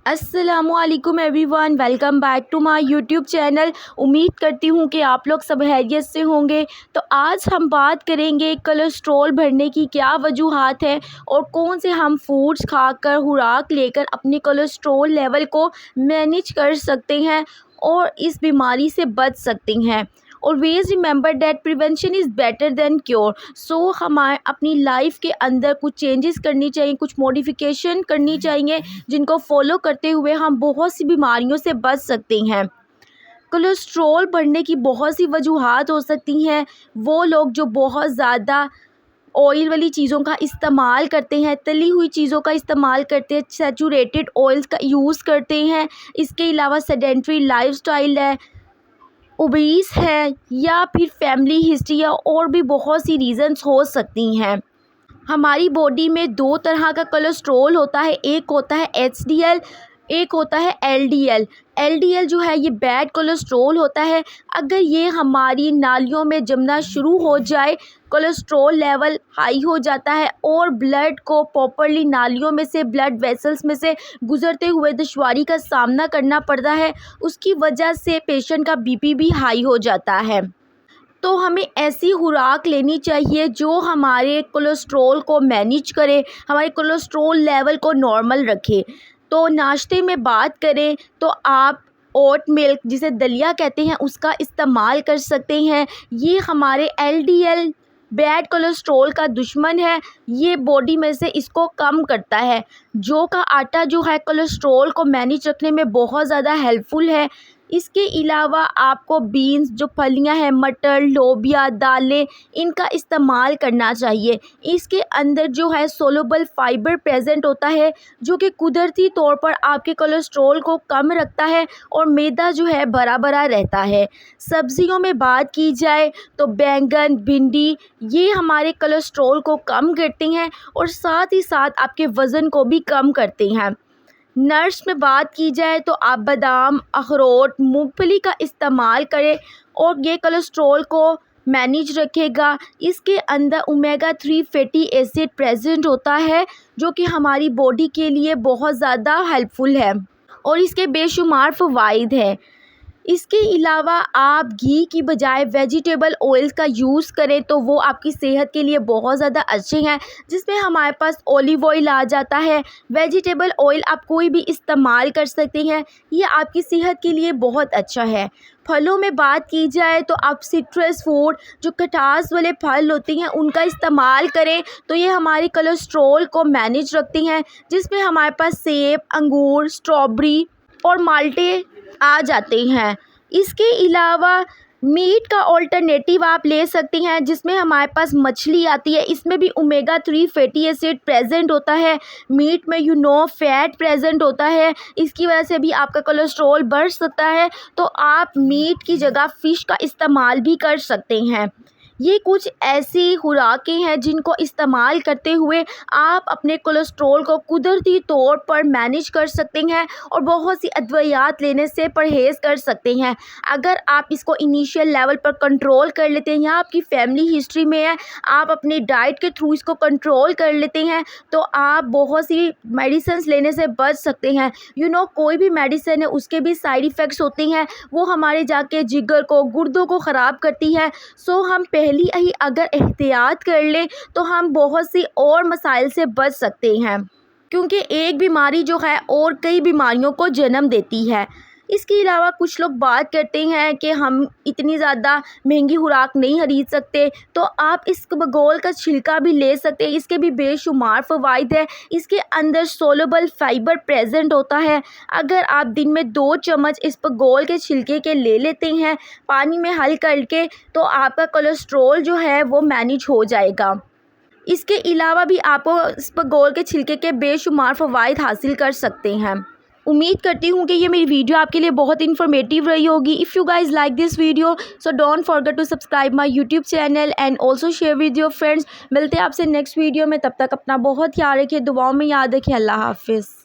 अस्सलामुअलैकुम everyone, welcome back to my YouTube channel. उम्मीद करती हूँ कि आप लोग सब खैरियत से होंगे। तो आज हम बात करेंगे कोलेस्ट्रॉल बढ़ने की क्या वजूहात हैं और कौन से हम फूड्स खाकर खुराक लेकर अपने कोलेस्ट्रॉल लेवल को मैनेज कर सकते हैं और इस बीमारी से बच सकते हैं। Always remember that prevention is better than cure. So हमारे अपनी लाइफ के अंदर कुछ चेंजेस करनी चाहिए, कुछ मॉडिफिकेशन करनी चाहिए, जिनको फॉलो करते हुए हम बहुत सी बीमारियों से बच सकते हैं। कोलेस्ट्रॉल बढ़ने की बहुत सी वजूहात हो सकती हैं। वो लोग जो बहुत ज़्यादा ऑयल वाली चीज़ों का इस्तेमाल करते हैं, तली हुई चीज़ों का इस्तेमाल करते हैं, सैचुरेटेड ऑयल्स का यूज़ करते हैं। इसके अलावा सेडेंट्री लाइफस्टाइल है, ओबीस है, या फिर फैमिली हिस्ट्री या और भी बहुत सी रीज़न्स हो सकती हैं। हमारी बॉडी में दो तरह का कोलेस्ट्रॉल होता है, एक होता है एचडीएल, एक होता है एलडीएल। एलडीएल जो है ये बैड कोलेस्ट्रॉल होता है। अगर ये हमारी नालियों में जमना शुरू हो जाए, कोलेस्ट्रॉल लेवल हाई हो जाता है और ब्लड को प्रॉपरली नालियों में से, ब्लड वेसल्स में से गुजरते हुए दुश्वारी का सामना करना पड़ता है। उसकी वजह से पेशेंट का बीपी भी हाई हो जाता है। तो हमें ऐसी खुराक लेनी चाहिए जो हमारे कोलेस्ट्रॉल को मैनेज करे, हमारे कोलेस्ट्रॉल लेवल को नॉर्मल रखे। तो नाश्ते में बात करें तो आप ओट मिल्क, जिसे दलिया कहते हैं, उसका इस्तेमाल कर सकते हैं। ये हमारे एलडीएल बैड कोलेस्ट्रॉल का दुश्मन है। ये बॉडी में से इसको कम करता है। जौ का आटा जो है कोलेस्ट्रॉल को मैनेज रखने में बहुत ज़्यादा हेल्पफुल है। इसके अलावा आपको बीन्स, जो फलियां हैं, मटर, लोबिया, दालें, इनका इस्तेमाल करना चाहिए। इसके अंदर जो है सोलुबल फाइबर प्रेजेंट होता है, जो कि कुदरती तौर पर आपके कोलेस्ट्रॉल को कम रखता है और मैदा जो है भरा भरा रहता है। सब्जियों में बात की जाए तो बैंगन, भिंडी, ये हमारे कोलेस्ट्रॉल को कम करती हैं और साथ ही साथ आपके वज़न को भी कम करते हैं। नट्स में बात की जाए तो आप बादाम, अखरोट, मूंगफली का इस्तेमाल करें और ये कोलेस्ट्रॉल को मैनेज रखेगा। इसके अंदर ओमेगा 3 फैटी एसिड प्रेजेंट होता है, जो कि हमारी बॉडी के लिए बहुत ज़्यादा हेल्पफुल है और इसके बेशुमार फ़वाइद हैं। इसके अलावा आप घी की बजाय वेजिटेबल ऑयल का यूज़ करें तो वो आपकी सेहत के लिए बहुत ज़्यादा अच्छे हैं, जिसमें हमारे पास ऑलिव ऑयल आ जाता है। वेजिटेबल ऑयल आप कोई भी इस्तेमाल कर सकते हैं, ये आपकी सेहत के लिए बहुत अच्छा है। फलों में बात की जाए तो आप सिट्रस फूड, जो खटास वाले फल होते हैं, उनका इस्तेमाल करें तो ये हमारे कोलेस्ट्रॉल को मैनेज रखती हैं, जिसमें हमारे पास सेब, अंगूर, स्ट्रॉबेरी और माल्टे आ जाते हैं। इसके अलावा मीट का ऑल्टरनेटिव आप ले सकती हैं, जिसमें हमारे पास मछली आती है। इसमें भी ओमेगा 3 फैटी एसिड प्रेजेंट होता है। मीट में फैट प्रेजेंट होता है। इसकी वजह से भी आपका कोलेस्ट्रॉल बढ़ सकता है। तो आप मीट की जगह फ़िश का इस्तेमाल भी कर सकते हैं। ये कुछ ऐसी खुराकें हैं जिनको इस्तेमाल करते हुए आप अपने कोलेस्ट्रॉल को कुदरती तौर पर मैनेज कर सकते हैं और बहुत सी अद्वियात लेने से परहेज़ कर सकते हैं। अगर आप इसको इनिशियल लेवल पर कंट्रोल कर लेते हैं या आपकी फैमिली हिस्ट्री में है, आप अपनी डाइट के थ्रू इसको कंट्रोल कर लेते हैं, तो आप बहुत सी मेडिसिन लेने से बच सकते हैं। कोई भी मेडिसिन है, उसके भी साइड इफ़ेक्ट्स होते हैं। वो हमारे जाके जिगर को, गुर्दों को ख़राब करती है। सो हम पहले ही अगर एहतियात कर लें तो हम बहुत सी और मसाइल से बच सकते हैं, क्योंकि एक बीमारी जो है और कई बीमारियों को जन्म देती है। इसके अलावा कुछ लोग बात करते हैं कि हम इतनी ज़्यादा महंगी खुराक नहीं खरीद सकते, तो आप इस बगोल का छिलका भी ले सकते हैं। इसके भी बेशुमार फ़वाइद है। इसके अंदर सोलुबल फाइबर प्रेजेंट होता है। अगर आप दिन में 2 चम्मच इस बगोल के छिलके के ले लेते हैं पानी में हल करके, तो आपका कोलेस्ट्रॉल जो है वो मैनेज हो जाएगा। इसके अलावा भी आप इस बगोल के छिलके के बेशुमार फ़वाइद हासिल कर सकते हैं। उम्मीद करती हूँ कि ये मेरी वीडियो आपके लिए बहुत इन्फॉर्मेटिव रही होगी। If you guys like this video, so don't forget to subscribe my YouTube channel and also share with your friends. मिलते हैं आपसे नेक्स्ट वीडियो में। तब तक अपना बहुत ख्याल रखिए, दुआओं में याद रखिए। अल्लाह हाफिज़।